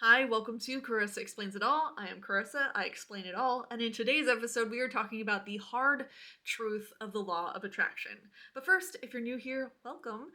Hi, welcome to Carissa Explains It All. I am Carissa, I explain it all, and in today's episode we are talking about the hard truth of the law of attraction. But first, if you're new here, welcome.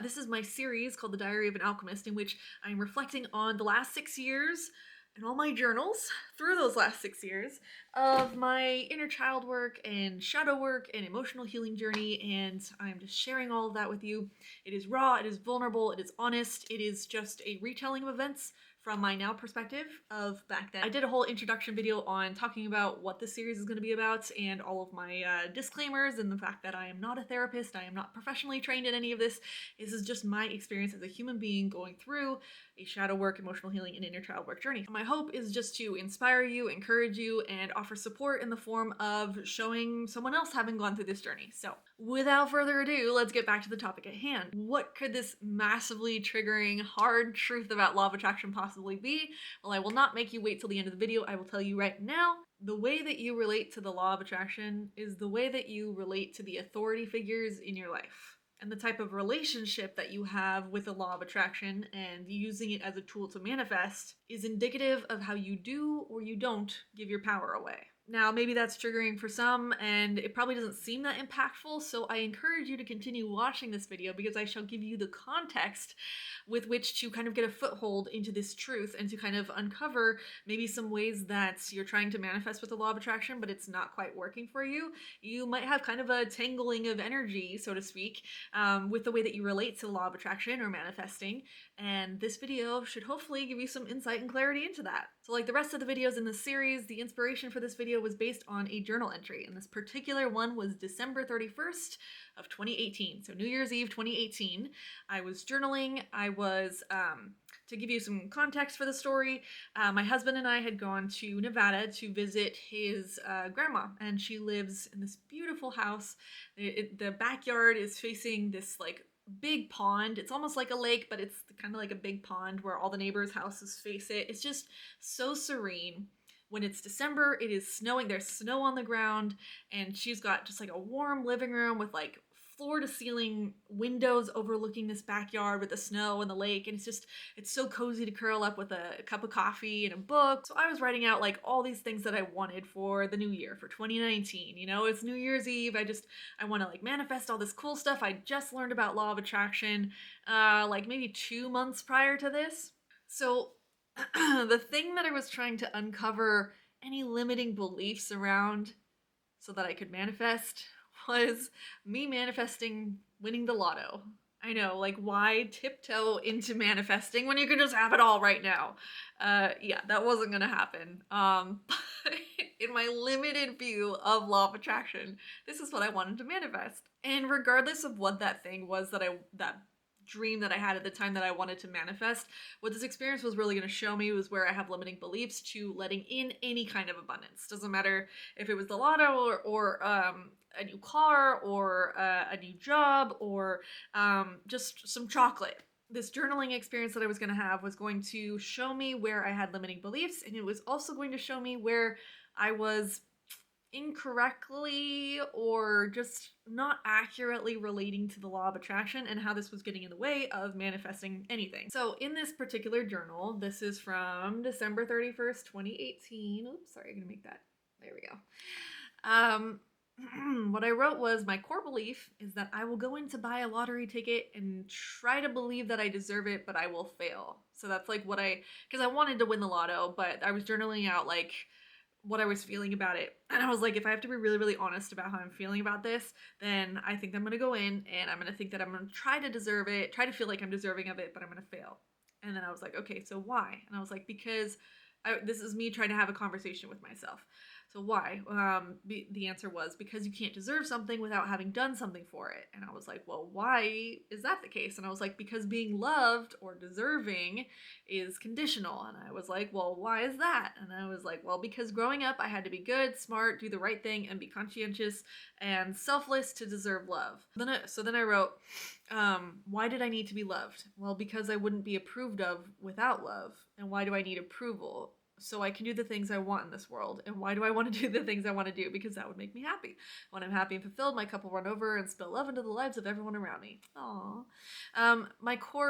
This is my series called The Diary of an Alchemist, in which I'm reflecting on the last 6 years and all my journals through those last 6 years of my inner child work and shadow work and emotional healing journey, and I'm just sharing all of that with you. It is raw, it is vulnerable, it is honest, it is just a retelling of events from my now perspective of back then. I did a whole introduction video on talking about what this series is going to be about and all of my disclaimers and the fact that I am not a therapist, I am not professionally trained in any of this. This is just my experience as a human being going through a shadow work, emotional healing, and inner child work journey. My hope is just to inspire you, encourage you, and offer support in the form of showing someone else having gone through this journey. So without further ado, let's get back to the topic at hand. What could this massively triggering, hard truth about law of attraction possibly be? Well, I will not make you wait till the end of the video. I will tell you right now. The way that you relate to the law of attraction is the way that you relate to the authority figures in your life. And the type of relationship that you have with the law of attraction and using it as a tool to manifest is indicative of how you do or you don't give your power away. Now, maybe that's triggering for some, and it probably doesn't seem that impactful, so I encourage you to continue watching this video because I shall give you the context with which to kind of get a foothold into this truth and to kind of uncover maybe some ways that you're trying to manifest with the law of attraction, but it's not quite working for you. You might have kind of a tangling of energy, so to speak, with the way that you relate to the law of attraction or manifesting, and this video should hopefully give you some insight and clarity into that. So like the rest of the videos in this series, the inspiration for this video was based on a journal entry, and this particular one was December 31st of 2018, so New Year's Eve 2018. I was journaling. I was, to give you some context for the story, my husband and I had gone to Nevada to visit his grandma, and she lives in this beautiful house. The backyard is facing this like big pond. It's almost like a lake, but it's kind of like a big pond where all the neighbors' houses face it. It's just so serene. When it's December, it is snowing. There's snow on the ground, and she's got just like a warm living room with like floor to ceiling windows overlooking this backyard with the snow and the lake, and it's so cozy to curl up with a cup of coffee and a book. So I was writing out like all these things that I wanted for the new year, for 2019. You know, it's New Year's Eve. I want to like manifest all this cool stuff. I just learned about law of attraction like maybe 2 months prior to this. So the thing that I was trying to uncover any limiting beliefs around so that I could manifest was me manifesting winning the lotto. I know, like, why tiptoe into manifesting when you can just have it all right now? Yeah, that wasn't gonna happen. In my limited view of law of attraction, this is what I wanted to manifest. And regardless of what that thing was that dream that I had at the time that I wanted to manifest, what this experience was really going to show me was where I have limiting beliefs to letting in any kind of abundance. Doesn't matter if it was the lotto or a new car or a new job or just some chocolate. This journaling experience that I was going to have was going to show me where I had limiting beliefs, and it was also going to show me where I was incorrectly or just not accurately relating to the law of attraction and how this was getting in the way of manifesting anything. So in this particular journal, this is from December 31st, 2018. Oops, sorry, I'm gonna make that. There we go. What I wrote was, my core belief is that I will go in to buy a lottery ticket and try to believe that I deserve it, but I will fail. So that's like because I wanted to win the lotto, but I was journaling out like what I was feeling about it. And I was like, if I have to be really, really honest about how I'm feeling about this, then I think I'm going to go in and I'm going to think that I'm going to try to deserve it, try to feel like I'm deserving of it, but I'm going to fail. And then I was like, okay, so why? And I was like, because this is me trying to have a conversation with myself. So why? The answer was because you can't deserve something without having done something for it. And I was like, well, why is that the case? And I was like, because being loved or deserving is conditional. And I was like, well, why is that? And I was like, well, because growing up, I had to be good, smart, do the right thing, and be conscientious and selfless to deserve love. So then I wrote, why did I need to be loved? Well, because I wouldn't be approved of without love. And why do I need approval? so I can do the things I want in this world. And why do I want to do the things I want to do? Because that would make me happy. When I'm happy and fulfilled, my cup will run over and spill love into the lives of everyone around me. Aww.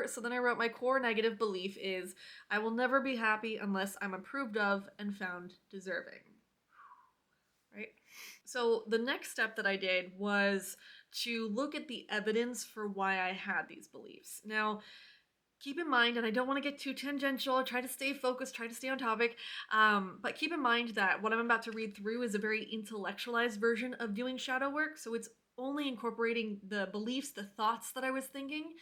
So then I wrote, my core negative belief is I will never be happy unless I'm approved of and found deserving. Right? So the next step that I did was to look at the evidence for why I had these beliefs. Now, keep in mind, and I don't want to get too tangential, try to stay focused, try to stay on topic, but keep in mind that what I'm about to read through is a very intellectualized version of doing shadow work, so it's only incorporating the beliefs, the thoughts that I was thinking.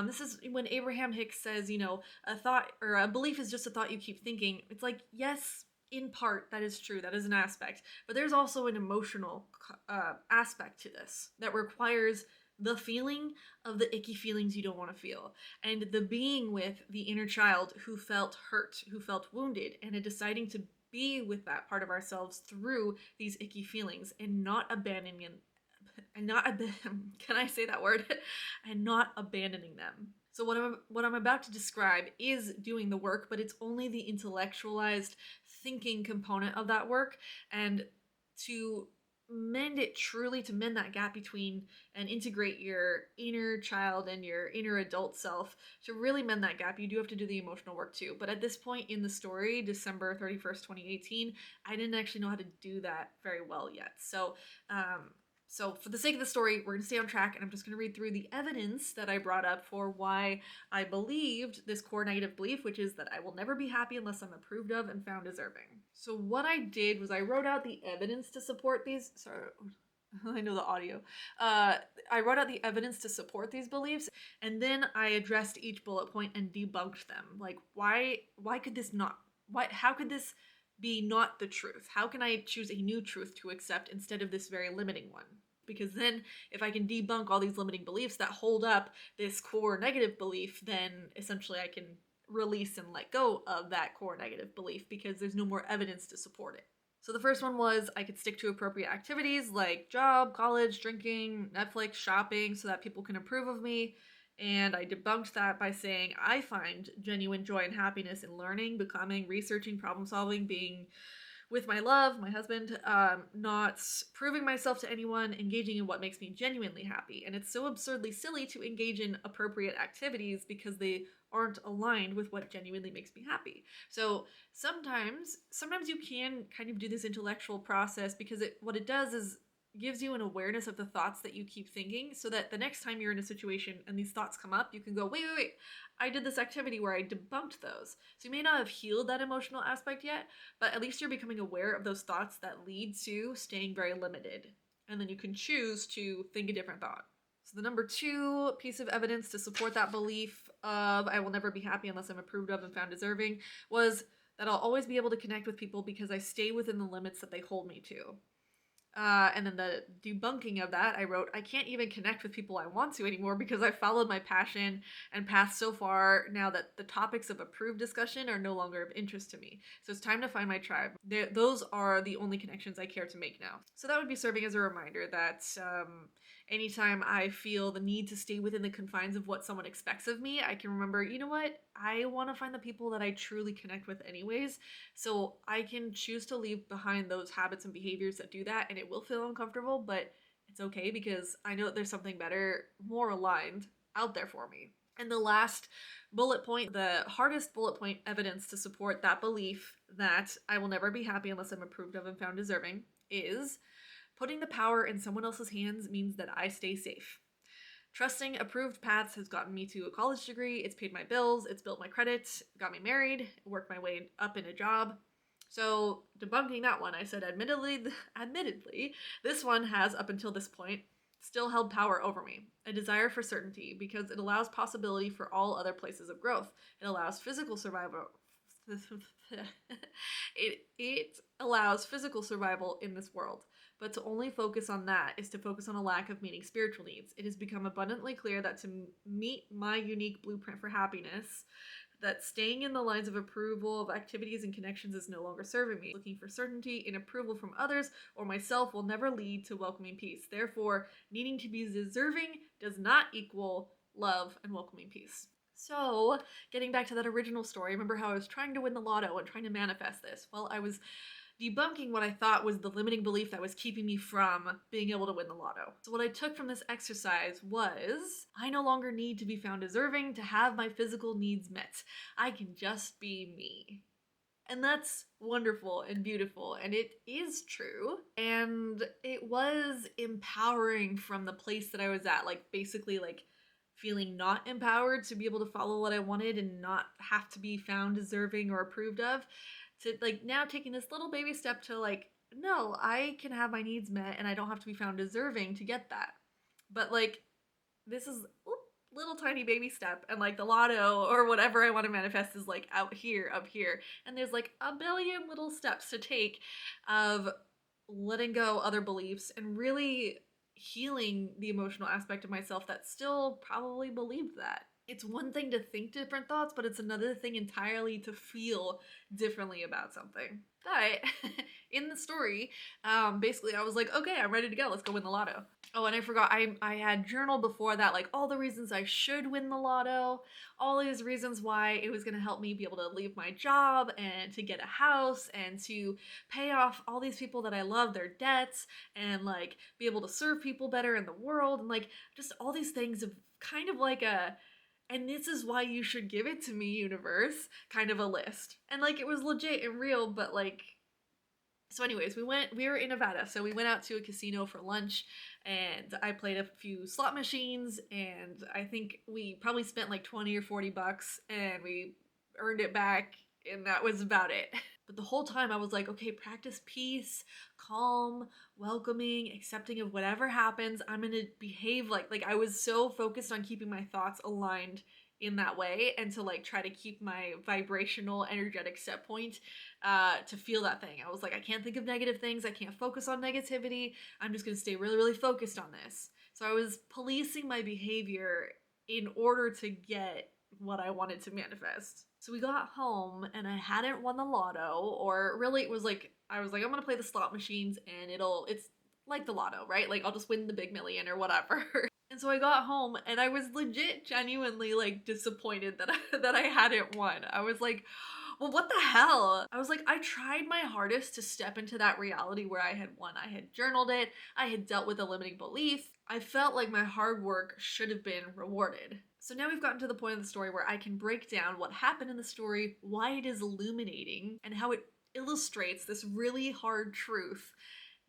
This is when Abraham Hicks says, a thought or a belief is just a thought you keep thinking. It's like, yes, in part, that is true, that is an aspect, but there's also an emotional aspect to this that requires the feeling of the icky feelings you don't want to feel, and the being with the inner child who felt hurt, who felt wounded, and deciding to be with that part of ourselves through these icky feelings and not abandoning can I say that word? And not abandoning them. So what I'm about to describe is doing the work, but it's only the intellectualized thinking component of that work, and to mend it truly, to mend that gap between and integrate your inner child and your inner adult self, to really mend that gap, you do have to do the emotional work too. But at this point in the story, December 31st, 2018, I didn't actually know how to do that very well yet. So for the sake of the story, we're going to stay on track, and I'm just going to read through the evidence that I brought up for why I believed this core negative belief, which is that I will never be happy unless I'm approved of and found deserving. So what I did was I wrote out the evidence to support these. Sorry, I know the audio. I wrote out the evidence to support these beliefs, and then I addressed each bullet point and debunked them. Like, why could this not? How could this be not the truth? How can I choose a new truth to accept instead of this very limiting one? Because then if I can debunk all these limiting beliefs that hold up this core negative belief, then essentially I can release and let go of that core negative belief because there's no more evidence to support it. So the first one was I could stick to appropriate activities like job, college, drinking, Netflix, shopping, so that people can approve of me. And I debunked that by saying I find genuine joy and happiness in learning, becoming, researching, problem solving, being with my love, my husband, not proving myself to anyone, engaging in what makes me genuinely happy. And it's so absurdly silly to engage in appropriate activities because they aren't aligned with what genuinely makes me happy. So sometimes you can kind of do this intellectual process because what it does is gives you an awareness of the thoughts that you keep thinking, so that the next time you're in a situation and these thoughts come up, you can go, wait, I did this activity where I debunked those. So you may not have healed that emotional aspect yet, but at least you're becoming aware of those thoughts that lead to staying very limited. And then you can choose to think a different thought. So the number 2 piece of evidence to support that belief of I will never be happy unless I'm approved of and found deserving was that I'll always be able to connect with people because I stay within the limits that they hold me to. And then the debunking of that, I wrote, I can't even connect with people I want to anymore because I've followed my passion and path so far now that the topics of approved discussion are no longer of interest to me. So it's time to find my tribe. Those are the only connections I care to make now. So that would be serving as a reminder that anytime I feel the need to stay within the confines of what someone expects of me, I can remember, you know what? I want to find the people that I truly connect with anyways. So I can choose to leave behind those habits and behaviors that do that, and it will feel uncomfortable, but it's okay because I know that there's something better, more aligned out there for me. And the last bullet point, the hardest bullet point evidence to support that belief that I will never be happy unless I'm approved of and found deserving is putting the power in someone else's hands means that I stay safe. Trusting approved paths has gotten me to a college degree, it's paid my bills, it's built my credit, got me married, worked my way up in a job. So debunking that one, I said admittedly, this one has, up until this point, still held power over me. A desire for certainty because it allows possibility for all other places of growth. It allows physical survival. it allows physical survival in this world. But to only focus on that is to focus on a lack of meeting spiritual needs. It has become abundantly clear that to meet my unique blueprint for happiness, that staying in the lines of approval of activities and connections is no longer serving me. Looking for certainty in approval from others or myself will never lead to welcoming peace. Therefore, needing to be deserving does not equal love and welcoming peace. So, getting back to that original story, remember how I was trying to win the lotto and trying to manifest this? Well, I was debunking what I thought was the limiting belief that was keeping me from being able to win the lotto. So, what I took from this exercise was I no longer need to be found deserving to have my physical needs met. I can just be me. And that's wonderful and beautiful, and it is true. And it was empowering from the place that I was at, like basically like feeling not empowered to be able to follow what I wanted and not have to be found deserving or approved of, to like now taking this little baby step to like, no, I can have my needs met and I don't have to be found deserving to get that. But like this is little tiny baby step, and like the lotto or whatever I want to manifest is like out here, up here, and there's like a billion little steps to take of letting go other beliefs and really healing the emotional aspect of myself that still probably believed that. It's one thing to think different thoughts, but it's another thing entirely to feel differently about something. But in the story, basically I was like, okay, I'm ready to go. Let's go win the lotto. Oh, and I forgot, I had journaled before that, like all the reasons I should win the lotto, all these reasons why it was going to help me be able to leave my job and to get a house and to pay off all these people that I love their debts and like be able to serve people better in the world and like just all these things of kind of like a, and this is why you should give it to me, universe, kind of a list. And like it was legit and real, but like, so anyways, we were in Nevada, so we went out to a casino for lunch and I played a few slot machines and I think we probably spent like 20 or 40 bucks and we earned it back and that was about it. But the whole time I was like, okay, practice peace, calm, welcoming, accepting of whatever happens. I'm going to behave like I was so focused on keeping my thoughts aligned in that way and to like try to keep my vibrational energetic set point to feel that thing. I was like, I can't think of negative things, I can't focus on negativity, I'm just gonna stay really focused on this. So I was policing my behavior in order to get what I wanted to manifest. So we got home and I hadn't won the lotto, or really it was like I was like, I'm gonna play the slot machines and it's like the lotto, right? Like I'll just win the big million or whatever. And so I got home and I was legit genuinely like disappointed that that I hadn't won. I was like, well, what the hell? I was like, I tried my hardest to step into that reality where I had won. I had journaled it. I had dealt with a limiting belief. I felt like my hard work should have been rewarded. So now we've gotten to the point of the story where I can break down what happened in the story, why it is illuminating, and how it illustrates this really hard truth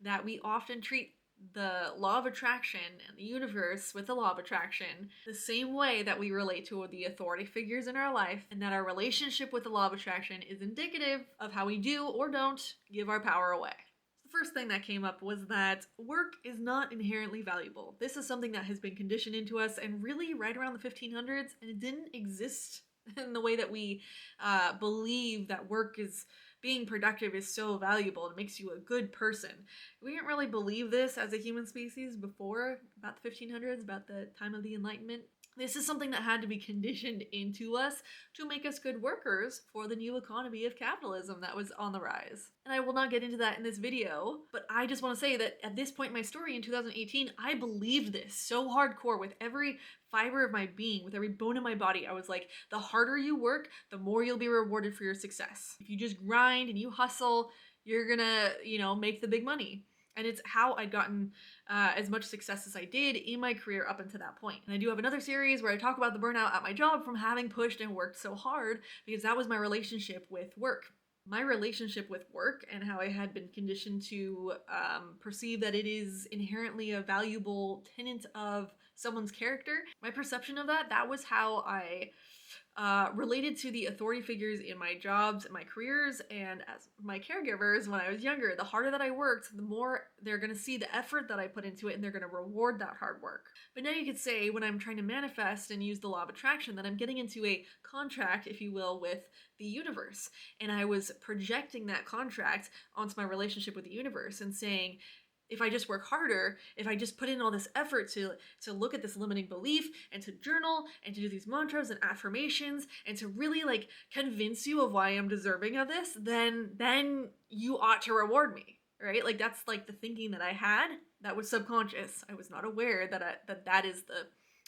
that we often treat the law of attraction and the universe with the law of attraction the same way that we relate to the authority figures in our life, and that our relationship with the law of attraction is indicative of how we do or don't give our power away. The first thing that came up was that work is not inherently valuable. This is something that has been conditioned into us and really right around the 1500s, and it didn't exist in the way that we believe that work is being productive is so valuable and makes you a good person. We didn't really believe this as a human species before about the 1500s, about the time of the Enlightenment. This is something that had to be conditioned into us to make us good workers for the new economy of capitalism that was on the rise. And I will not get into that in this video, but I just want to say that at this point in my story in 2018, I believed this so hardcore with every fiber of my being, with every bone in my body. I was like, the harder you work, the more you'll be rewarded for your success. If you just grind and you hustle, you're gonna, make the big money. And it's how I'd gotten as much success as I did in my career up until that point. And I do have another series where I talk about the burnout at my job from having pushed and worked so hard, because that was my relationship with work. My relationship with work and how I had been conditioned to perceive that it is inherently a valuable tenet of someone's character. My perception of that was how I related to the authority figures in my jobs and my careers and as my caregivers when I was younger. The harder that I worked, the more they're going to see the effort that I put into it, and they're going to reward that hard work. But now you could say, when I'm trying to manifest and use the law of attraction, that I'm getting into a contract, if you will, with the universe. And I was projecting that contract onto my relationship with the universe and saying, if I just work harder, if I just put in all this effort to look at this limiting belief and to journal and to do these mantras and affirmations and to really like convince you of why I'm deserving of this, then you ought to reward me, right? Like that's like the thinking that I had that was subconscious. I was not aware that that is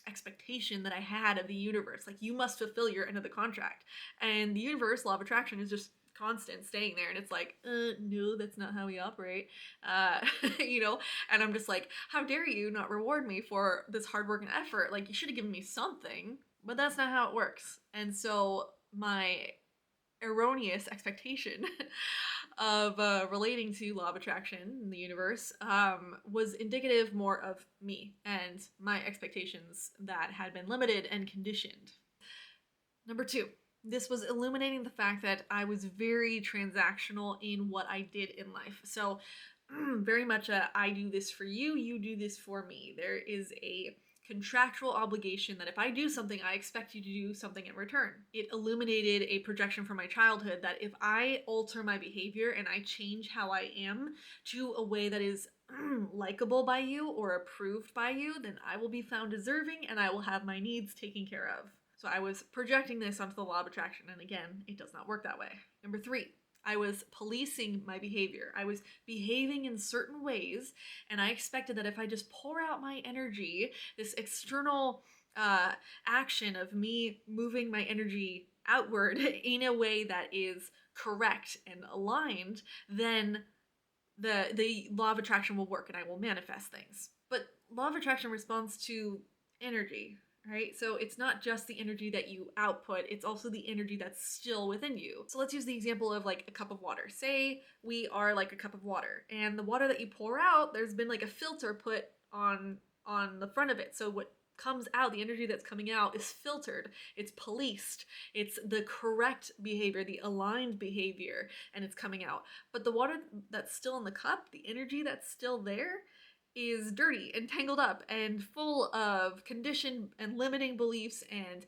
expectation that I had of the universe. Like, you must fulfill your end of the contract. And the universe, law of attraction, is just constant staying there, and it's like, no, that's not how we operate. uh you know, and I'm just like, how dare you not reward me for this hard work and effort? Like, you should have given me something. But that's not how it works. And so my erroneous expectation of relating to law of attraction in the universe was indicative more of me and my expectations that had been limited and conditioned. Number two, this was illuminating the fact that I was very transactional in what I did in life. So, very much a I do this for you, you do this for me. There is a contractual obligation that if I do something, I expect you to do something in return. It illuminated a projection from my childhood that if I alter my behavior and I change how I am to a way that is likable by you or approved by you, then I will be found deserving and I will have my needs taken care of. So I was projecting this onto the law of attraction, and again, it does not work that way. Number three, I was policing my behavior. I was behaving in certain ways, and I expected that if I just pour out my energy, this external action of me moving my energy outward in a way that is correct and aligned, then the law of attraction will work and I will manifest things. But law of attraction responds to energy, right? So it's not just the energy that you output, it's also the energy that's still within you. So let's use the example of like a cup of water. Say we are like a cup of water, and the water that you pour out, there's been like a filter put on the front of it. So what comes out, the energy that's coming out, is filtered, it's policed, it's the correct behavior, the aligned behavior, and it's coming out. But the water that's still in the cup, the energy that's still there, is dirty and tangled up and full of conditioned and limiting beliefs and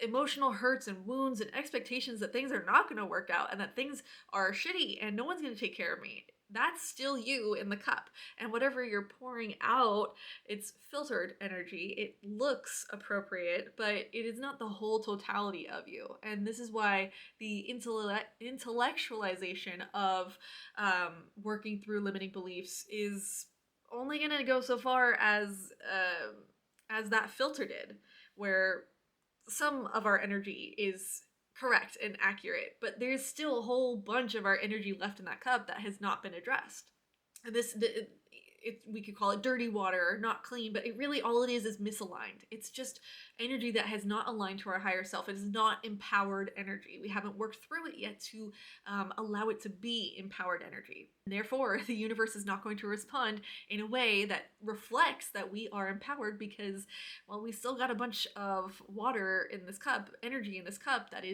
emotional hurts and wounds and expectations that things are not going to work out and that things are shitty and no one's going to take care of me. That's still you in the cup. And whatever you're pouring out, it's filtered energy. It looks appropriate, but it is not the whole totality of you. And this is why the intellectualization of working through limiting beliefs is only gonna go so far as that filter did, where some of our energy is correct and accurate, but there's still a whole bunch of our energy left in that cup that has not been addressed. And we could call it dirty water, not clean, but it really, all it is misaligned. It's just energy that has not aligned to our higher self. It is not empowered energy. We haven't worked through it yet to allow it to be empowered energy. And therefore, the universe is not going to respond in a way that reflects that we are empowered because, well, we still got a bunch of water in this cup, energy in this cup that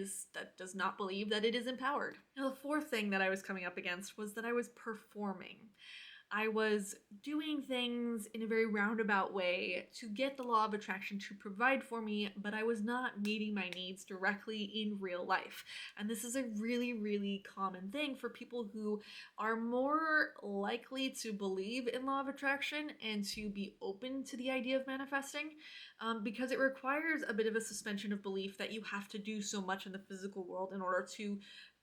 does not believe that it is empowered. Now, the fourth thing that I was coming up against was that I was performing. I was doing things in a very roundabout way to get the law of attraction to provide for me, but I was not meeting my needs directly in real life. And this is a really, really common thing for people who are more likely to believe in law of attraction and to be open to the idea of manifesting, because it requires a bit of a suspension of belief that you have to do so much in the physical world in order to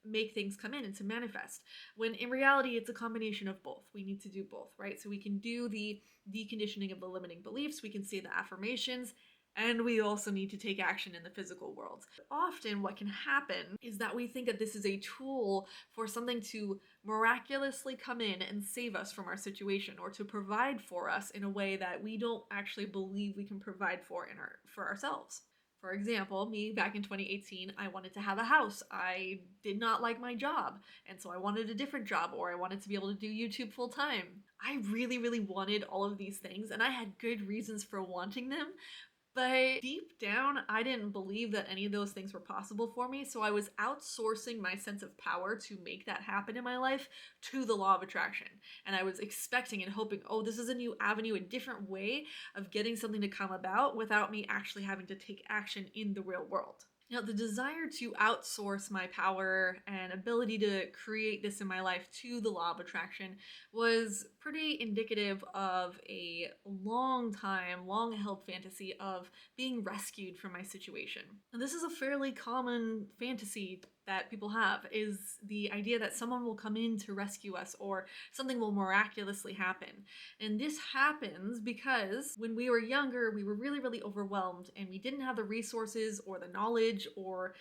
make things come in and to manifest, when in reality it's a combination of both. We need to do both, right? So we can do the deconditioning of the limiting beliefs, we can say the affirmations, and we also need to take action in the physical world. Often what can happen is that we think that this is a tool for something to miraculously come in and save us from our situation, or to provide for us in a way that we don't actually believe we can provide for ourselves. For example, me back in 2018, I wanted to have a house. I did not like my job, and so I wanted a different job, or I wanted to be able to do YouTube full time. I really, really wanted all of these things, and I had good reasons for wanting them. But deep down, I didn't believe that any of those things were possible for me, so I was outsourcing my sense of power to make that happen in my life to the law of attraction. And I was expecting and hoping, oh, this is a new avenue, a different way of getting something to come about without me actually having to take action in the real world. Now, the desire to outsource my power and ability to create this in my life to the law of attraction was pretty indicative of a long held fantasy of being rescued from my situation. And this is a fairly common fantasy that people have is the idea that someone will come in to rescue us or something will miraculously happen. And this happens because when we were younger, we were really, really overwhelmed and we didn't have the resources or the knowledge or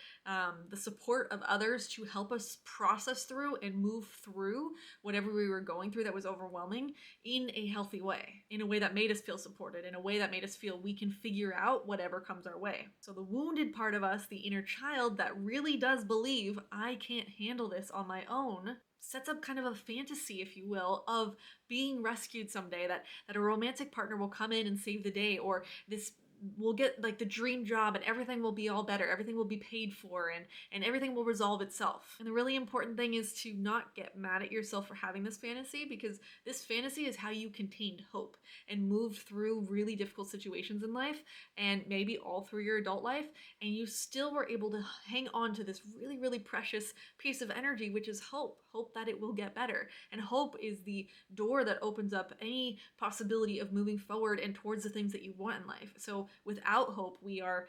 the support of others to help us process through and move through whatever we were going through that was overwhelming in a healthy way, in a way that made us feel supported, in a way that made us feel we can figure out whatever comes our way. So the wounded part of us, the inner child that really does believe I can't handle this on my own, sets up kind of a fantasy, if you will, of being rescued someday, that a romantic partner will come in and save the day, or this we'll get like the dream job and everything will be all better, everything will be paid for, and everything will resolve itself. And the really important thing is to not get mad at yourself for having this fantasy, because this fantasy is how you contained hope and moved through really difficult situations in life, and maybe all through your adult life, and you still were able to hang on to this really, really precious piece of energy, which is hope that it will get better. And hope is the door that opens up any possibility of moving forward and towards the things that you want in life. So without hope, we are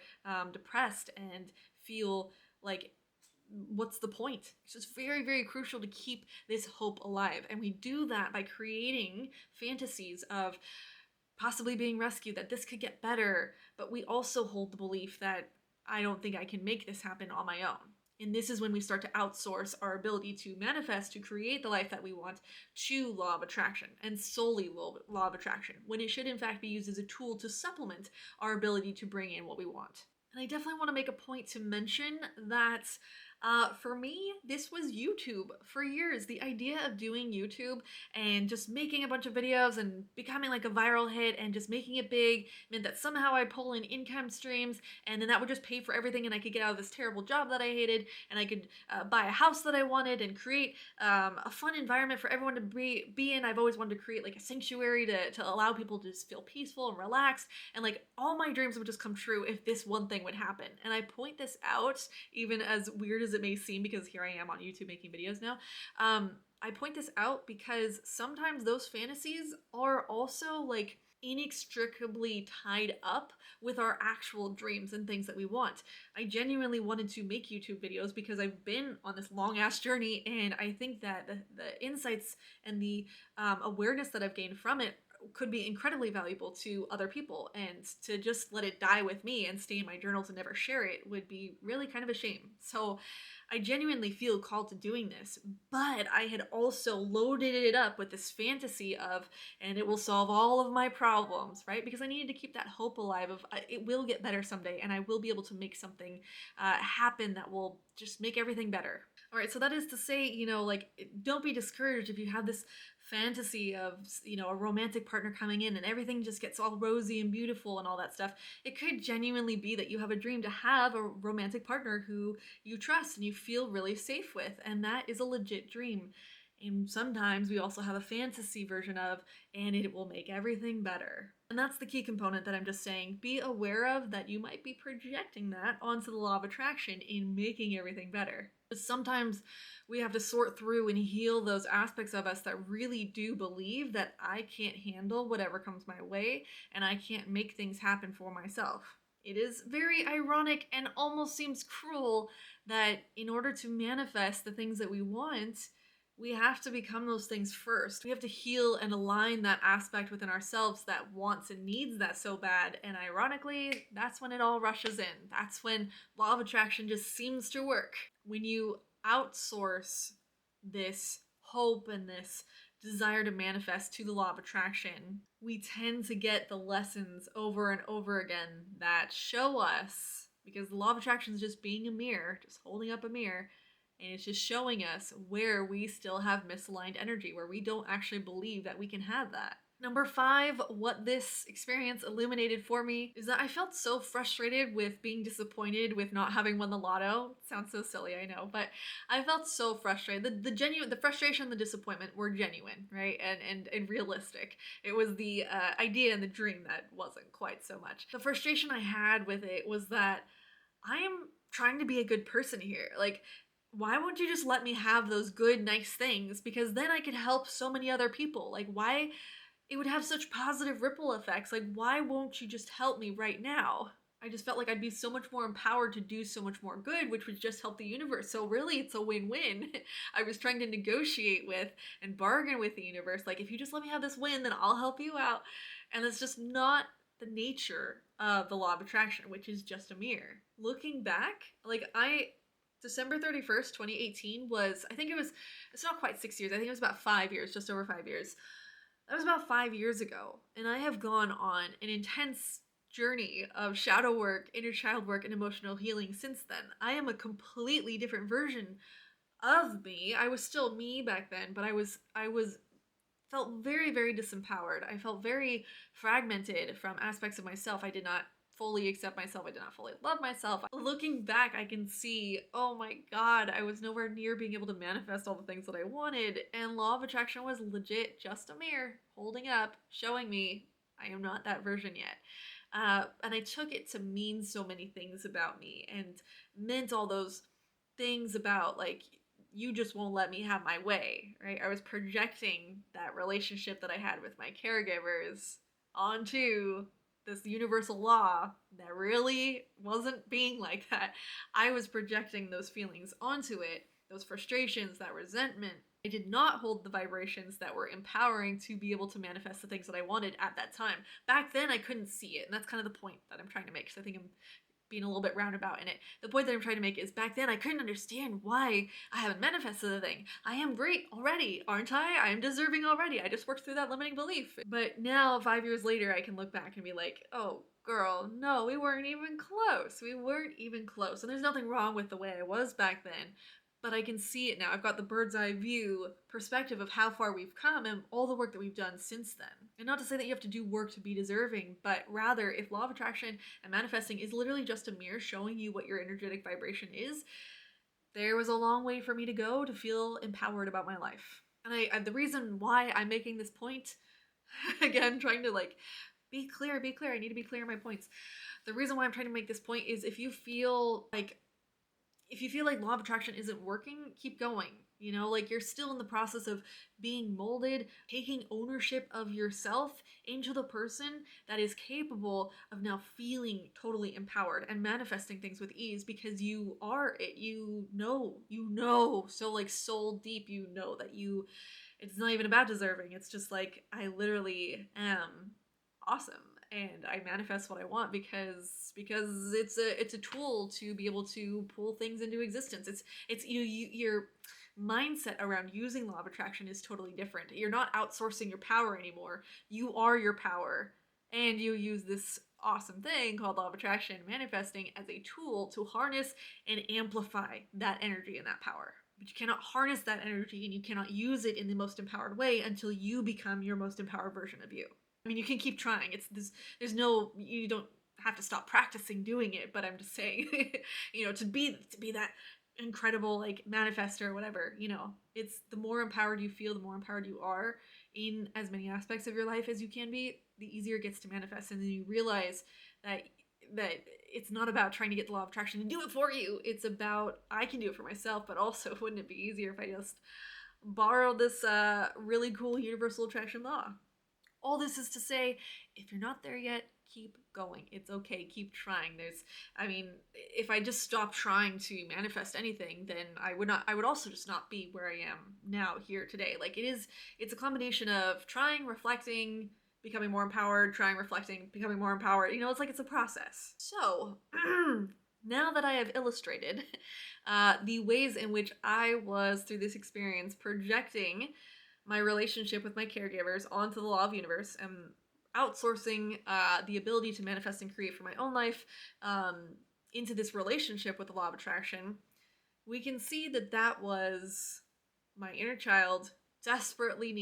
depressed and feel like, what's the point? It's just very, very crucial to keep this hope alive. And we do that by creating fantasies of possibly being rescued, that this could get better. But we also hold the belief that I don't think I can make this happen on my own. And this is when we start to outsource our ability to manifest, to create the life that we want, to law of attraction, and solely law of attraction, when it should in fact be used as a tool to supplement our ability to bring in what we want. And I definitely want to make a point to mention that for me, this was YouTube for years. The idea of doing YouTube and just making a bunch of videos and becoming like a viral hit and just making it big meant that somehow I'd pull in income streams, and then that would just pay for everything, and I could get out of this terrible job that I hated, and I could buy a house that I wanted and create a fun environment for everyone to be in. I've always wanted to create like a sanctuary to allow people to just feel peaceful and relaxed, and like all my dreams would just come true if this one thing would happen. And I point this out, even as weird as it may seem, because here I am on YouTube making videos now. I point this out because sometimes those fantasies are also like inextricably tied up with our actual dreams and things that we want. I genuinely wanted to make YouTube videos because I've been on this long ass journey, and I think that the insights and the awareness that I've gained from it could be incredibly valuable to other people, and to just let it die with me and stay in my journals and never share it would be really kind of a shame. So I genuinely feel called to doing this, but I had also loaded it up with this fantasy of, and it will solve all of my problems, right? Because I needed to keep that hope alive of it will get better someday, and I will be able to make something happen that will just make everything better. All right, so that is to say, like, don't be discouraged if you have this fantasy of, a romantic partner coming in and everything just gets all rosy and beautiful and all that stuff. It could genuinely be that you have a dream to have a romantic partner who you trust and you feel really safe with, and that is a legit dream. And sometimes we also have a fantasy version of, and it will make everything better. And that's the key component that I'm just saying. Be aware of that you might be projecting that onto the law of attraction in making everything better. But sometimes we have to sort through and heal those aspects of us that really do believe that I can't handle whatever comes my way and I can't make things happen for myself. It is very ironic and almost seems cruel that in order to manifest the things that we want, we have to become those things first. We have to heal and align that aspect within ourselves that wants and needs that so bad. And ironically, that's when it all rushes in. That's when law of attraction just seems to work. When you outsource this hope and this desire to manifest to the law of attraction, we tend to get the lessons over and over again that show us, because the law of attraction is just being a mirror, just holding up a mirror, and it's just showing us where we still have misaligned energy, where we don't actually believe that we can have that. Number 5, what this experience illuminated for me is that I felt so frustrated with being disappointed with not having won the lotto. It sounds so silly, I know, but I felt so frustrated. The frustration and the disappointment were genuine, right? And realistic. It was the idea and the dream that wasn't quite so much. The frustration I had with it was that I am trying to be a good person here. Like, why won't you just let me have those good, nice things? Because then I could help so many other people. Like, why? It would have such positive ripple effects. Like, why won't you just help me right now? I just felt like I'd be so much more empowered to do so much more good, which would just help the universe. So really, it's a win-win. I was trying to negotiate with and bargain with the universe. Like, if you just let me have this win, then I'll help you out. And it's just not the nature of the law of attraction, which is just a mirror. Looking back, December 31st, 2018 was, I think it's not quite 6 years. I think it was about 5 years, just over 5 years. That was about 5 years ago. And I have gone on an intense journey of shadow work, inner child work, and emotional healing since then. I am a completely different version of me. I was still me back then, but I felt very, very disempowered. I felt very fragmented from aspects of myself. I did not fully accept myself. I did not fully love myself. Looking back, I can see, oh my god, I was nowhere near being able to manifest all the things that I wanted, and law of attraction was legit just a mirror holding up, showing me I am not that version yet. And I took it to mean so many things about me and meant all those things about, like, you just won't let me have my way, right? I was projecting that relationship that I had with my caregivers onto this universal law that really wasn't being like that. I was projecting those feelings onto it, those frustrations, that resentment. I did not hold the vibrations that were empowering to be able to manifest the things that I wanted at that time. Back then, I couldn't see it, and that's kind of the point that I'm trying to make, because I think I'm being a little bit roundabout in it. The point that I'm trying to make is, back then I couldn't understand why I haven't manifested the thing. I am great already, aren't I? I am deserving already. I just worked through that limiting belief. But now, 5 years later, I can look back and be like, oh, girl, no, we weren't even close. We weren't even close. And there's nothing wrong with the way I was back then. But I can see it now. I've got the bird's eye view perspective of how far we've come and all the work that we've done since then. And not to say that you have to do work to be deserving, but rather, if law of attraction and manifesting is literally just a mirror showing you what your energetic vibration is, there was a long way for me to go to feel empowered about my life. And the reason why I'm making this point, again, trying to be clear, I need to be clear on my points. The reason why I'm trying to make this point is, if you feel like law of attraction isn't working, keep going. You know, like, you're still in the process of being molded, taking ownership of yourself into the person that is capable of now feeling totally empowered and manifesting things with ease, because you are it. You know, so like soul deep, you know that it's not even about deserving. It's just like, I literally am awesome. And I manifest what I want because it's a tool to be able to pull things into existence. It's your mindset around using law of attraction is totally different. You're not outsourcing your power anymore. You are your power, and you use this awesome thing called law of attraction manifesting as a tool to harness and amplify that energy and that power. But you cannot harness that energy, and you cannot use it in the most empowered way until you become your most empowered version of you. I mean, you can keep trying. You don't have to stop practicing doing it, but I'm just saying, to be that incredible, like, manifester or whatever, it's the more empowered you feel, the more empowered you are in as many aspects of your life as you can be, the easier it gets to manifest. And then you realize that it's not about trying to get the law of attraction to do it for you. It's about, I can do it for myself, but also, wouldn't it be easier if I just borrowed this really cool universal attraction law? All this is to say, if you're not there yet, keep going. It's okay. Keep trying. If I just stopped trying to manifest anything, then I would also just not be where I am now, here today. Like, it's a combination of trying, reflecting, becoming more empowered, trying, reflecting, becoming more empowered. It's a process. So, now that I have illustrated the ways in which I was, through this experience, projecting my relationship with my caregivers onto the law of universe and outsourcing the ability to manifest and create for my own life into this relationship with the law of attraction, we can see that was my inner child desperately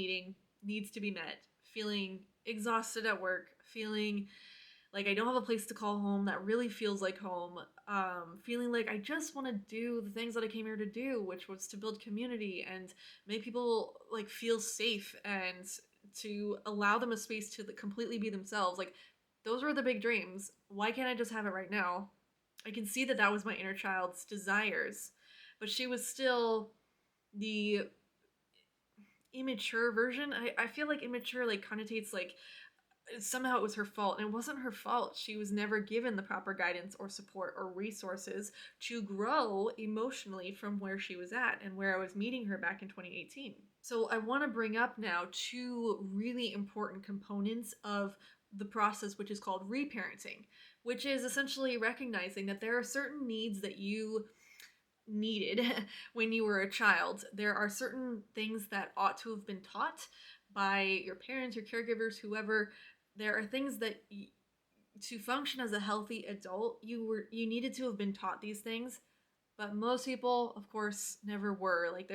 needs to be met, feeling exhausted at work, feeling like I don't have a place to call home that really feels like home, feeling like I just want to do the things that I came here to do, which was to build community and make people feel safe and to allow them a space to completely be themselves. Like, those were the big dreams. Why can't I just have it right now? I can see that was my inner child's desires, but she was still the immature version. I feel like immature connotates somehow it was her fault, and it wasn't her fault. She was never given the proper guidance or support or resources to grow emotionally from where she was at and where I was meeting her back in 2018. So I want to bring up now two really important components of the process, which is called reparenting, which is essentially recognizing that there are certain needs that you needed when you were a child. There are certain things that ought to have been taught by your parents, your caregivers, whoever. There are things that to function as a healthy adult, you needed to have been taught these things, but most people, of course, never were. Like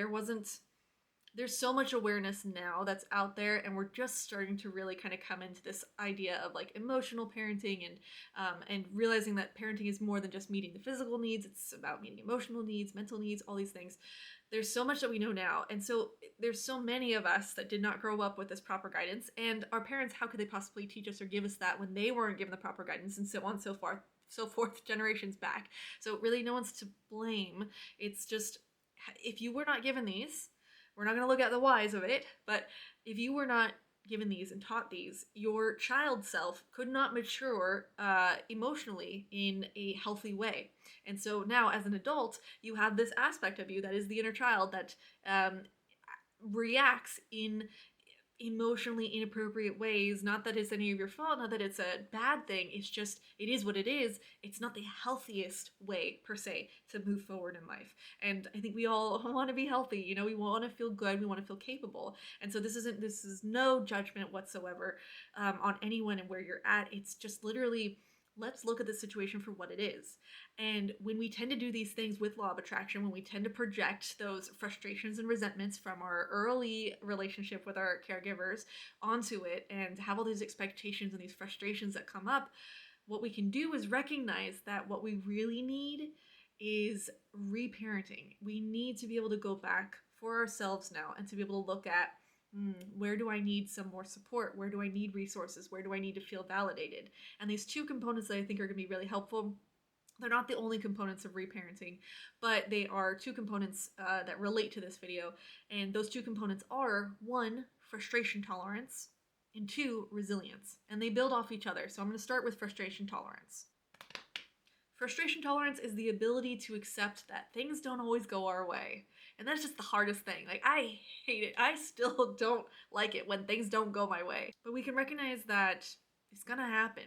there's so much awareness now that's out there, and we're just starting to really kind of come into this idea of like emotional parenting and realizing that parenting is more than just meeting the physical needs. It's about meeting emotional needs, mental needs, all these things. There's so much that we know now, and so there's so many of us that did not grow up with this proper guidance, and our parents, how could they possibly teach us or give us that when they weren't given the proper guidance, and so on and so forth generations back. So really no one's to blame. It's just, if you were not given these, we're not going to look at the whys of it, but if you were not given these and taught these, your child self could not mature emotionally in a healthy way. And so now, as an adult, you have this aspect of you that is the inner child that reacts in emotionally inappropriate ways. Not that it's any of your fault, not that it's a bad thing, it's just, it is what it is. It's not the healthiest way, per se, to move forward in life. And I think we all want to be healthy, you know, we want to feel good, we want to feel capable. And so this is no judgment whatsoever on anyone and where you're at. It's just literally, let's look at the situation for what it is. And when we tend to do these things with law of attraction, when we tend to project those frustrations and resentments from our early relationship with our caregivers onto it and have all these expectations and these frustrations that come up, what we can do is recognize that what we really need is reparenting. We need to be able to go back for ourselves now and to be able to look at, where do I need some more support? Where do I need resources? Where do I need to feel validated? And these two components that I think are going to be really helpful. They're not the only components of reparenting, but they are two components that relate to this video. And those two components are, one, frustration tolerance, and two, resilience. And they build off each other. So I'm going to start with frustration tolerance. Frustration tolerance is the ability to accept that things don't always go our way. And that's just the hardest thing. Like, I hate it. I still don't like it when things don't go my way. But we can recognize that it's gonna happen.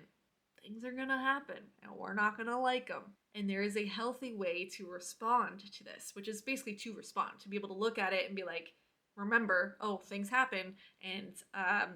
Things are gonna happen, and we're not gonna like them. And there is a healthy way to respond to this, which is basically to respond, to be able to look at it and be like, remember, oh, things happen, and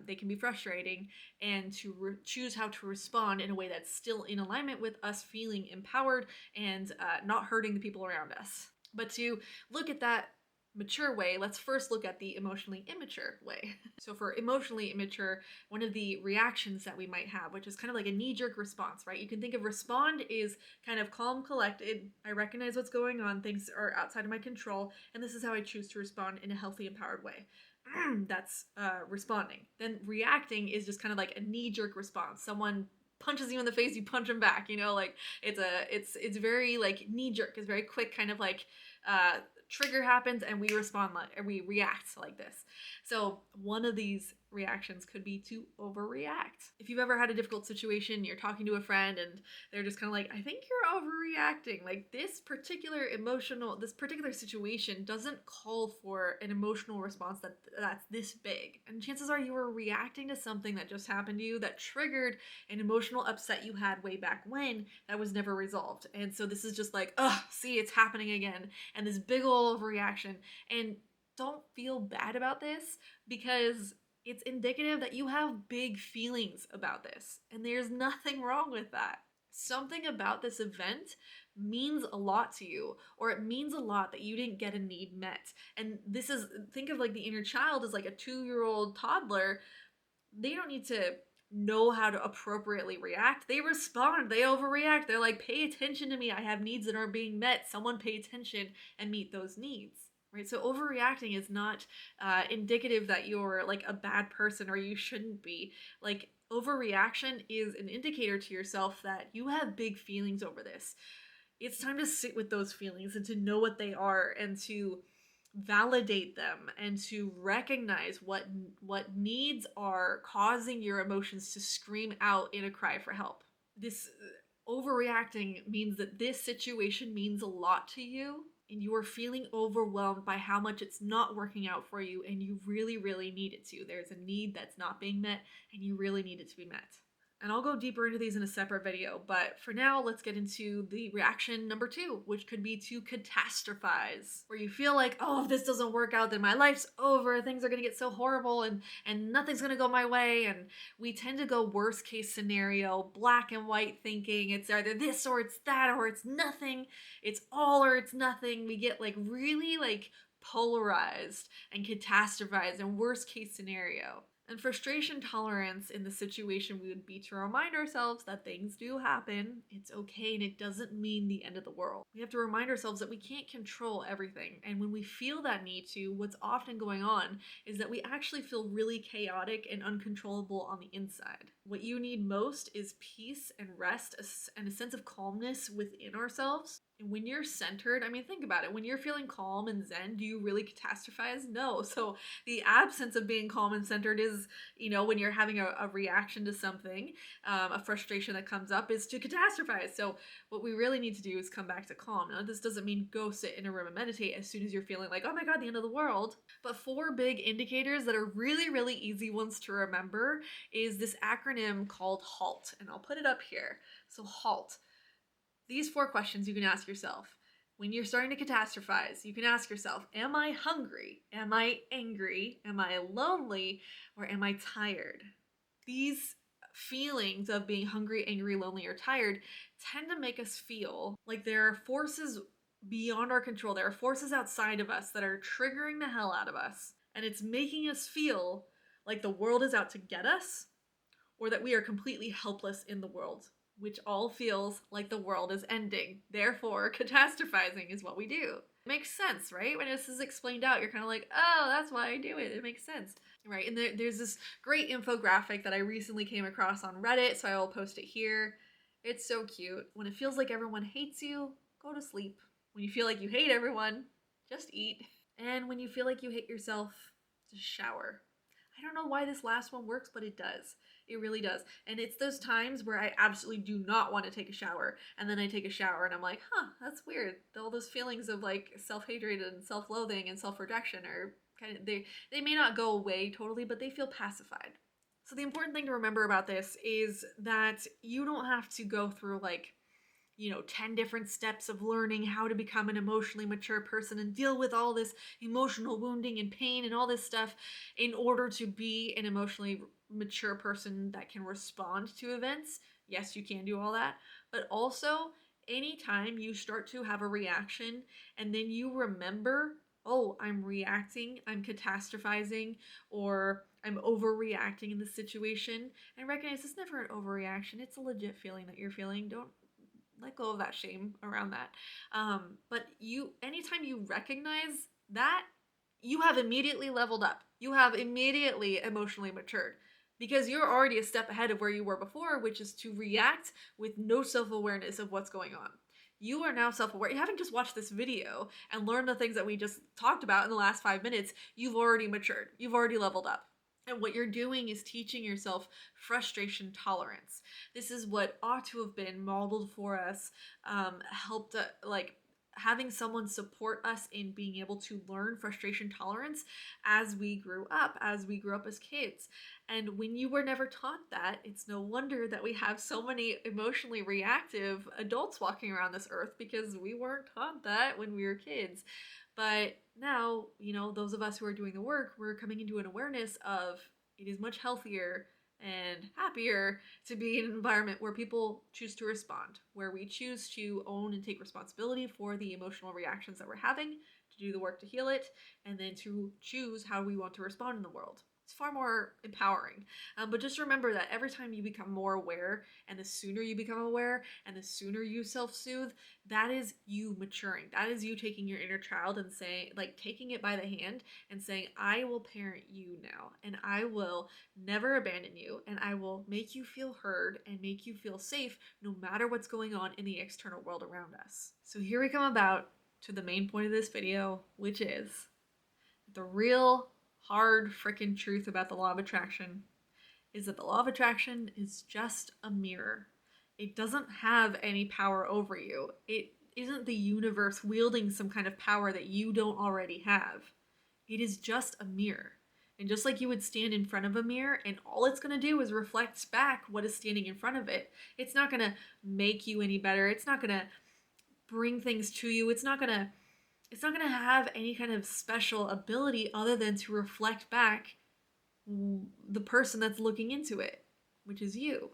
they can be frustrating, and to choose how to respond in a way that's still in alignment with us feeling empowered and not hurting the people around us. But to look at that mature way, let's first look at the emotionally immature way. So for emotionally immature, one of the reactions that we might have, which is kind of like a knee-jerk response, right? You can think of respond is kind of calm, collected. I recognize what's going on. Things are outside of my control, and this is how I choose to respond in a healthy, empowered way. That's responding. Then reacting is just kind of like a knee-jerk response. Someone punches you in the face, you punch them back, you know, like it's very like knee-jerk, it's very quick, kind of like trigger happens and we respond like, or we react like this. So one of these reactions could be to overreact. If you've ever had a difficult situation, you're talking to a friend and they're just kind of like, I think you're overreacting. Like this particular situation doesn't call for an emotional response that's this big. And chances are you were reacting to something that just happened to you that triggered an emotional upset you had way back when that was never resolved. And so this is just like, see, it's happening again. And this big ol' overreaction. And don't feel bad about this, because it's indicative that you have big feelings about this, and there's nothing wrong with that. Something about this event means a lot to you, or it means a lot that you didn't get a need met. And this is, think of like the inner child as like a 2-year-old toddler. They don't need to know how to appropriately react. They respond, they overreact. They're like, pay attention to me. I have needs that aren't being met. Someone pay attention and meet those needs. Right? So overreacting is not indicative that you're like a bad person or you shouldn't be. Like overreaction is an indicator to yourself that you have big feelings over this. It's time to sit with those feelings and to know what they are and to validate them and to recognize what needs are causing your emotions to scream out in a cry for help. This overreacting means that this situation means a lot to you and you are feeling overwhelmed by how much it's not working out for you and you really, really need it to. There's a need that's not being met and you really need it to be met. And I'll go deeper into these in a separate video, but for now, let's get into the reaction number 2, which could be to catastrophize, where you feel like, oh, if this doesn't work out, then my life's over, things are gonna get so horrible, and nothing's gonna go my way, and we tend to go worst case scenario, black and white thinking, it's either this or it's that, or it's nothing, it's all or it's nothing. We get like really like polarized and catastrophized in worst case scenario. And frustration tolerance in the situation would be to remind ourselves that things do happen, it's okay, and it doesn't mean the end of the world. We have to remind ourselves that we can't control everything, and when we feel that need to, what's often going on is that we actually feel really chaotic and uncontrollable on the inside. What you need most is peace and rest and a sense of calmness within ourselves. And when you're centered, I mean, think about it. When you're feeling calm and zen, do you really catastrophize? No. So the absence of being calm and centered is, when you're having a reaction to something, a frustration that comes up is to catastrophize. So what we really need to do is come back to calm. Now, this doesn't mean go sit in a room and meditate as soon as you're feeling like, oh my God, the end of the world. But 4 big indicators that are really, really easy ones to remember is this acronym called HALT. And I'll put it up here. So HALT. These 4 questions you can ask yourself. When you're starting to catastrophize, you can ask yourself, am I hungry? Am I angry? Am I lonely? Or am I tired? These feelings of being hungry, angry, lonely, or tired tend to make us feel like there are forces beyond our control. There are forces outside of us that are triggering the hell out of us. And it's making us feel like the world is out to get us or that we are completely helpless in the world, which all feels like the world is ending. Therefore, catastrophizing is what we do. It makes sense, right? When this is explained out, you're kind of like, oh, that's why I do it. It makes sense, right? And there's this great infographic that I recently came across on Reddit, so I will post it here. It's so cute. When it feels like everyone hates you, go to sleep. When you feel like you hate everyone, just eat. And when you feel like you hate yourself, just shower. I don't know why this last one works, but it does. It really does. And it's those times where I absolutely do not want to take a shower. And then I take a shower and I'm like, huh, that's weird. All those feelings of like self-hatred and self-loathing and self-rejection are kind of, they may not go away totally, but they feel pacified. So the important thing to remember about this is that you don't have to go through 10 different steps of learning how to become an emotionally mature person and deal with all this emotional wounding and pain and all this stuff in order to be an emotionally mature person that can respond to events. Yes, you can do all that, but also anytime you start to have a reaction and then you remember, oh, I'm reacting, I'm catastrophizing, or I'm overreacting in this situation, and recognize it's never an overreaction. It's a legit feeling that you're feeling. Don't let go of that shame around that. But anytime you recognize that, you have immediately leveled up. You have immediately emotionally matured because you're already a step ahead of where you were before, which is to react with no self-awareness of what's going on. You are now self-aware. You haven't just watched this video and learned the things that we just talked about in the last 5 minutes. You've already matured. You've already leveled up. And what you're doing is teaching yourself frustration tolerance. This is what ought to have been modeled for us, helped, having someone support us in being able to learn frustration tolerance as we grew up as kids. And when you were never taught that, it's no wonder that we have so many emotionally reactive adults walking around this earth because we weren't taught that when we were kids. But now, those of us who are doing the work, we're coming into an awareness of it is much healthier and happier to be in an environment where people choose to respond, where we choose to own and take responsibility for the emotional reactions that we're having, to do the work to heal it, and then to choose how we want to respond in the world. It's far more empowering. But just remember that every time you become more aware, and the sooner you become aware, and the sooner you self-soothe, that is you maturing. That is you taking your inner child and saying, taking it by the hand and saying, I will parent you now, and I will never abandon you, and I will make you feel heard and make you feel safe no matter what's going on in the external world around us. So here we come about to the main point of this video, which is The real hard frickin' truth about the law of attraction is that the law of attraction is just a mirror. It doesn't have any power over you. It isn't the universe wielding some kind of power that you don't already have. It is just a mirror. And just like you would stand in front of a mirror and all it's going to do is reflect back what is standing in front of it, it's not going to make you any better. It's not going to bring things to you. It's not going to have any kind of special ability other than to reflect back the person that's looking into it, which is you.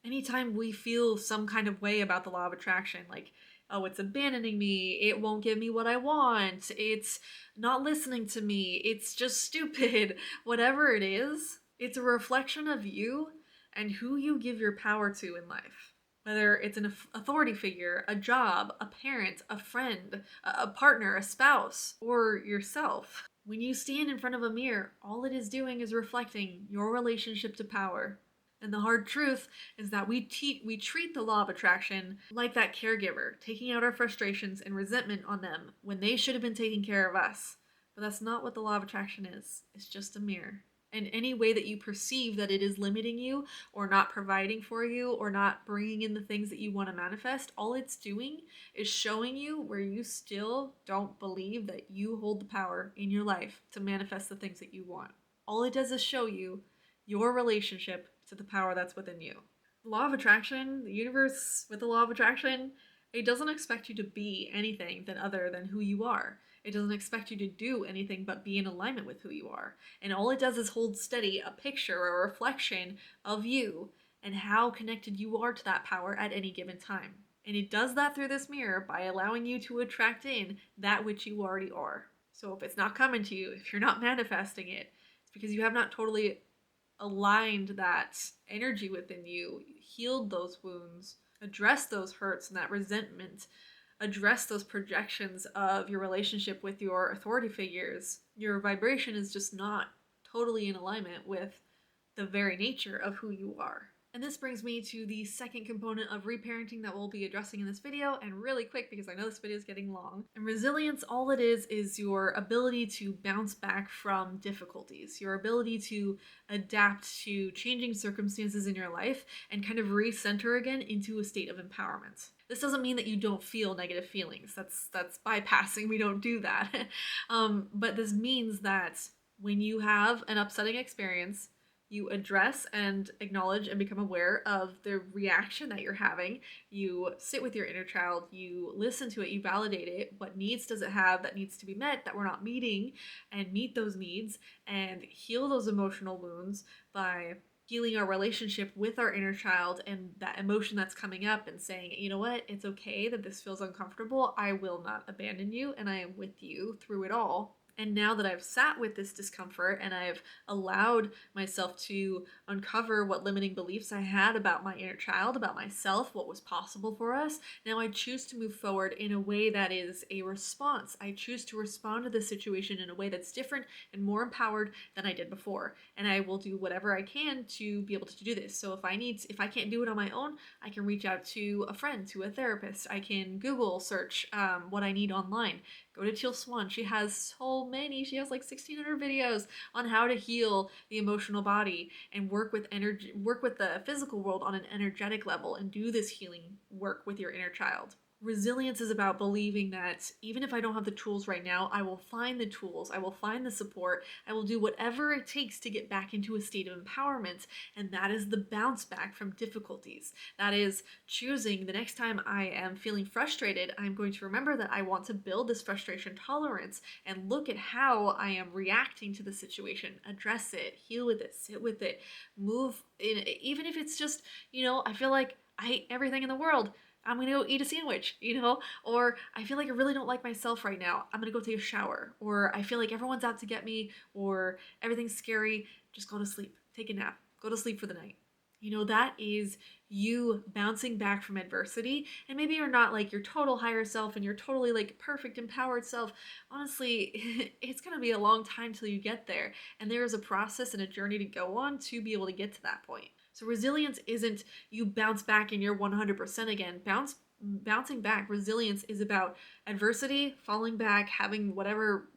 Anytime we feel some kind of way about the law of attraction, like, oh, it's abandoning me, it won't give me what I want, it's not listening to me, it's just stupid, whatever it is, it's a reflection of you and who you give your power to in life. Whether it's an authority figure, a job, a parent, a friend, a partner, a spouse, or yourself. When you stand in front of a mirror, all it is doing is reflecting your relationship to power. And the hard truth is that we treat the law of attraction like that caregiver, taking out our frustrations and resentment on them when they should have been taking care of us. But that's not what the law of attraction is. It's just a mirror. And any way that you perceive that it is limiting you or not providing for you or not bringing in the things that you want to manifest, all it's doing is showing you where you still don't believe that you hold the power in your life to manifest the things that you want. All it does is show you your relationship to the power that's within you. The law of attraction, the universe with the law of attraction, it doesn't expect you to be anything other than who you are. It doesn't expect you to do anything but be in alignment with who you are. And all it does is hold steady a picture or a reflection of you and how connected you are to that power at any given time. And it does that through this mirror by allowing you to attract in that which you already are. So if it's not coming to you, if you're not manifesting it, it's because you have not totally aligned that energy within you, healed those wounds, addressed those hurts and that resentment, address those projections of your relationship with your authority figures. Your vibration is just not totally in alignment with the very nature of who you are. And this brings me to the second component of reparenting that we'll be addressing in this video, and really quick because I know this video is getting long. And resilience, all it is your ability to bounce back from difficulties, your ability to adapt to changing circumstances in your life and kind of recenter again into a state of empowerment. This doesn't mean that you don't feel negative feelings. That's bypassing. We don't do that. But this means that when you have an upsetting experience, you address and acknowledge and become aware of the reaction that you're having. You sit with your inner child, you listen to it, you validate it. What needs does it have that needs to be met that we're not meeting, and meet those needs and heal those emotional wounds by healing our relationship with our inner child and that emotion that's coming up and saying, you know what, it's okay that this feels uncomfortable. I will not abandon you and I am with you through it all. And now that I've sat with this discomfort and I've allowed myself to uncover what limiting beliefs I had about my inner child, about myself, what was possible for us, now I choose to move forward in a way that is a response. I choose to respond to the situation in a way that's different and more empowered than I did before. And I will do whatever I can to be able to do this. So if I can't do it on my own, I can reach out to a friend, to a therapist. I can Google search what I need online. Go to Teal Swan. She has so many. She has like 1,600 videos on how to heal the emotional body and work with energy, work with the physical world on an energetic level and do this healing work with your inner child. Resilience is about believing that even if I don't have the tools right now, I will find the tools, I will find the support, I will do whatever it takes to get back into a state of empowerment. And that is the bounce back from difficulties. That is choosing the next time I am feeling frustrated, I'm going to remember that I want to build this frustration tolerance and look at how I am reacting to the situation, address it, heal with it, sit with it, move in, even if it's just, I feel like I hate everything in the world. I'm gonna go eat a sandwich, or I feel like I really don't like myself right now. I'm gonna go take a shower, or I feel like everyone's out to get me, or everything's scary. Just go to sleep, take a nap, go to sleep for the night. That is you bouncing back from adversity. And maybe you're not like your total higher self and you're totally like perfect, empowered self. Honestly, it's gonna be a long time till you get there. And there is a process and a journey to go on to be able to get to that point. So resilience isn't you bounce back and you're 100% again. Bouncing back, resilience is about adversity, falling back, having whatever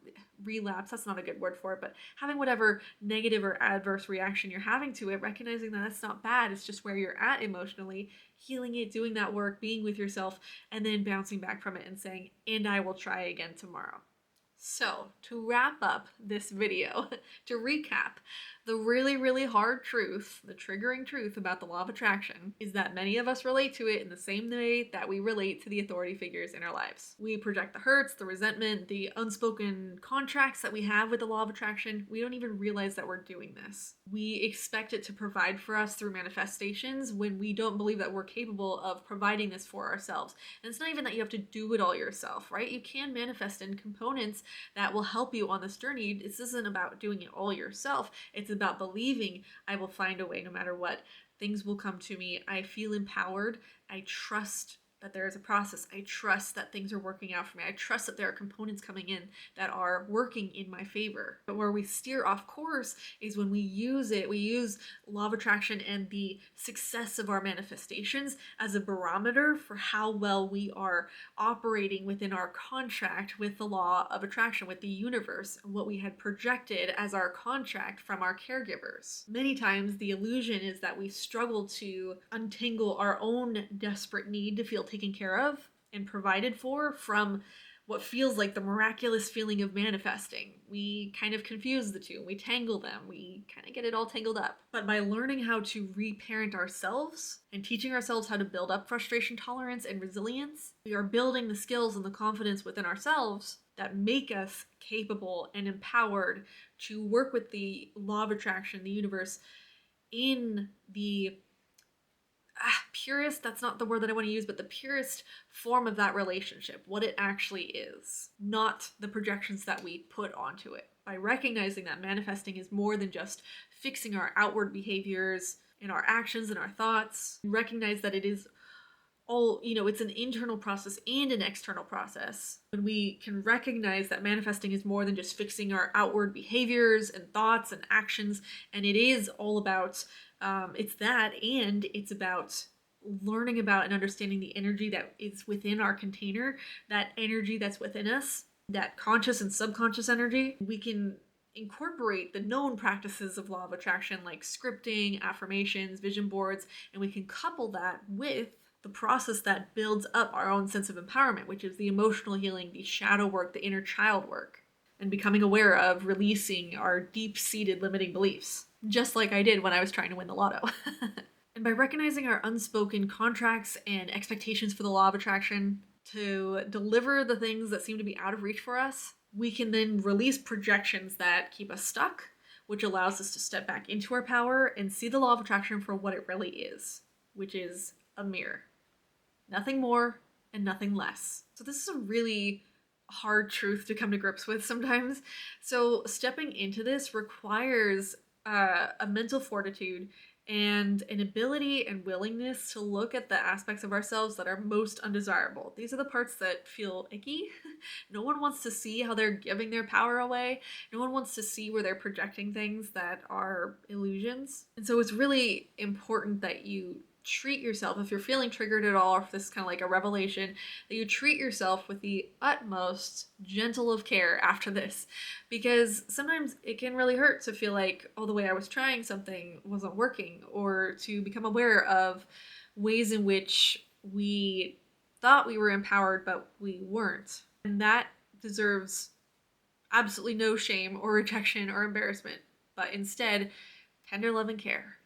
relapse, that's not a good word for it, but having whatever negative or adverse reaction you're having to it, recognizing that that's not bad, it's just where you're at emotionally, healing it, doing that work, being with yourself, and then bouncing back from it and saying, and I will try again tomorrow. So, to wrap up this video, to recap, the really, really hard truth, the triggering truth about the law of attraction is that many of us relate to it in the same way that we relate to the authority figures in our lives. We project the hurts, the resentment, the unspoken contracts that we have with the law of attraction. We don't even realize that we're doing this. We expect it to provide for us through manifestations when we don't believe that we're capable of providing this for ourselves. And it's not even that you have to do it all yourself, right? You can manifest in components that will help you on this journey. This isn't about doing it all yourself. It's about believing I will find a way no matter what. Things will come to me. I feel empowered. I trust that there is a process. I trust that things are working out for me. I trust that there are components coming in that are working in my favor. But where we steer off course is when we use law of attraction and the success of our manifestations as a barometer for how well we are operating within our contract with the law of attraction, with the universe, and what we had projected as our contract from our caregivers. Many times the illusion is that we struggle to untangle our own desperate need to feel taken care of and provided for from what feels like the miraculous feeling of manifesting. We kind of confuse the two. We tangle them. We kind of get it all tangled up. But by learning how to reparent ourselves and teaching ourselves how to build up frustration tolerance and resilience, we are building the skills and the confidence within ourselves that make us capable and empowered to work with the law of attraction, the universe, in the purest, that's not the word that I want to use, but the purest form of that relationship, what it actually is, not the projections that we put onto it. By recognizing that manifesting is more than just fixing our outward behaviors and our actions and our thoughts, recognize that it is all, it's an internal process and an external process. When we can recognize that manifesting is more than just fixing our outward behaviors and thoughts and actions, and it is all about it's that, and it's about learning about and understanding the energy that is within our container, that energy that's within us, that conscious and subconscious energy. We can incorporate the known practices of law of attraction like scripting, affirmations, vision boards, and we can couple that with the process that builds up our own sense of empowerment, which is the emotional healing, the shadow work, the inner child work, and becoming aware of releasing our deep-seated limiting beliefs, just like I did when I was trying to win the lotto. And by recognizing our unspoken contracts and expectations for the law of attraction to deliver the things that seem to be out of reach for us, we can then release projections that keep us stuck, which allows us to step back into our power and see the law of attraction for what it really is, which is a mirror. Nothing more and nothing less. So this is a really hard truth to come to grips with sometimes. So stepping into this requires a mental fortitude and an ability and willingness to look at the aspects of ourselves that are most undesirable. These are the parts that feel icky. No one wants to see how they're giving their power away. No one wants to see where they're projecting things that are illusions. And so it's really important that you treat yourself, if you're feeling triggered at all, or if this is kind of like a revelation, that you treat yourself with the utmost gentle of care after this, because sometimes it can really hurt to feel like, oh, the way I was trying something wasn't working, or to become aware of ways in which we thought we were empowered but we weren't. And that deserves absolutely no shame or rejection or embarrassment, but instead tender love and care.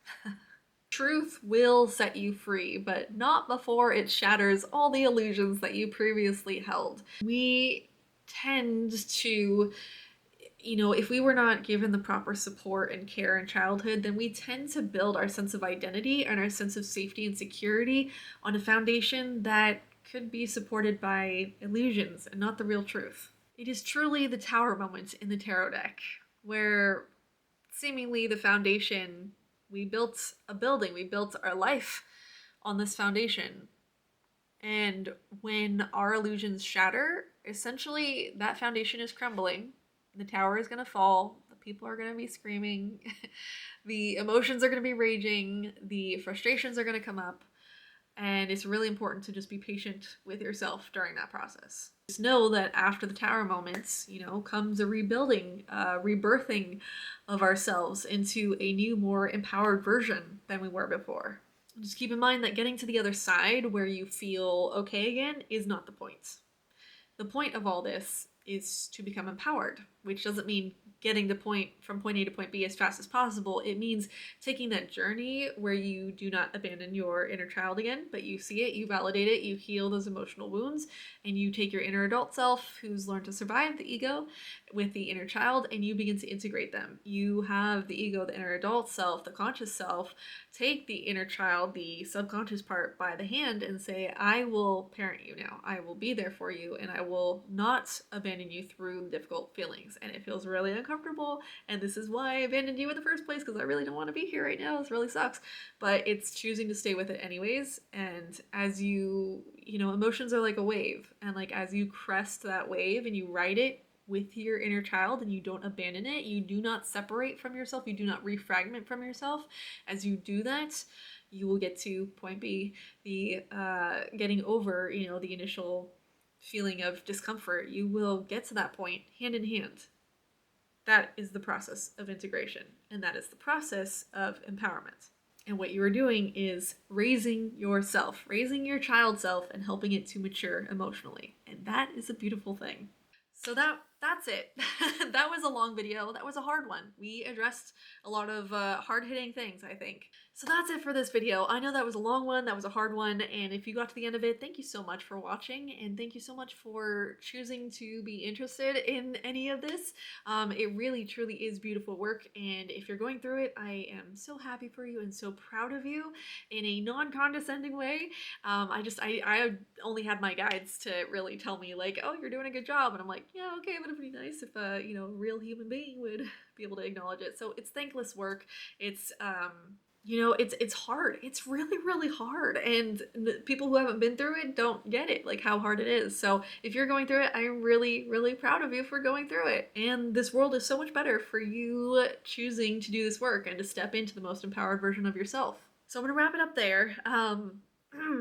Truth will set you free, but not before it shatters all the illusions that you previously held. We tend to, if we were not given the proper support and care in childhood, then we tend to build our sense of identity and our sense of safety and security on a foundation that could be supported by illusions and not the real truth. It is truly the Tower moment in the tarot deck, where seemingly the foundation, we built a building, we built our life on this foundation. And when our illusions shatter, essentially that foundation is crumbling. The tower is going to fall. The people are going to be screaming. The emotions are going to be raging. The frustrations are going to come up. And it's really important to just be patient with yourself during that process. Just know that after the tower moments, comes a rebuilding, rebirthing of ourselves into a new, more empowered version than we were before. Just keep in mind that getting to the other side where you feel okay again is not the point. The point of all this is to become empowered, which doesn't mean getting from point A to point B as fast as possible. It means taking that journey where you do not abandon your inner child again, but you see it, you validate it, you heal those emotional wounds, and you take your inner adult self who's learned to survive the ego with the inner child, and you begin to integrate them. You have the ego, the inner adult self, the conscious self, take the inner child, the subconscious part, by the hand and say, I will parent you now. I will be there for you, and I will not abandon you through difficult feelings. And it feels really uncomfortable, and this is why I abandoned you in the first place, because I really don't want to be here right now. This really sucks. But it's choosing to stay with it anyways. And as emotions are like a wave, and like as you crest that wave and you ride it with your inner child and you don't abandon it, you do not separate from yourself, you do not refragment from yourself. As you do that, you will get to point B, the getting over, the initial feeling of discomfort. You will get to that point hand in hand. That is the process of integration, and that is the process of empowerment. And what you are doing is raising yourself, raising your child self, and helping it to mature emotionally. And that is a beautiful thing. So that's it. That was a long video. That was a hard one. We addressed a lot of hard-hitting things, I think. So that's it for this video. I know that was a long one, that was a hard one, and if you got to the end of it, thank you so much for watching, and thank you so much for choosing to be interested in any of this. It really, truly is beautiful work, and if you're going through it, I am so happy for you and so proud of you in a non-condescending way. I only had my guides to really tell me, like, oh, you're doing a good job, and I'm like, yeah, okay, but it'd be nice if a real human being would be able to acknowledge it. So it's thankless work. It's it's hard. It's really, really hard. And people who haven't been through it don't get it, like how hard it is. So if you're going through it, I'm really, really proud of you for going through it. And this world is so much better for you choosing to do this work and to step into the most empowered version of yourself. So I'm going to wrap it up there.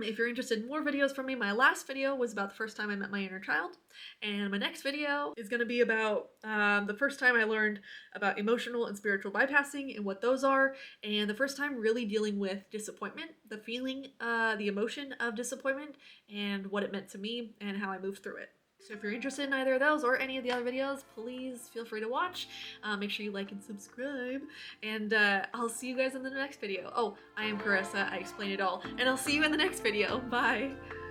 If you're interested in more videos from me, my last video was about the first time I met my inner child, and my next video is going to be about the first time I learned about emotional and spiritual bypassing and what those are, and the first time really dealing with disappointment, the feeling, the emotion of disappointment, and what it meant to me and how I moved through it. So if you're interested in either of those or any of the other videos, please feel free to watch. Make sure you like and subscribe, and I'll see you guys in the next video. Oh, I am Carissa, I explained it all, and I'll see you in the next video. Bye!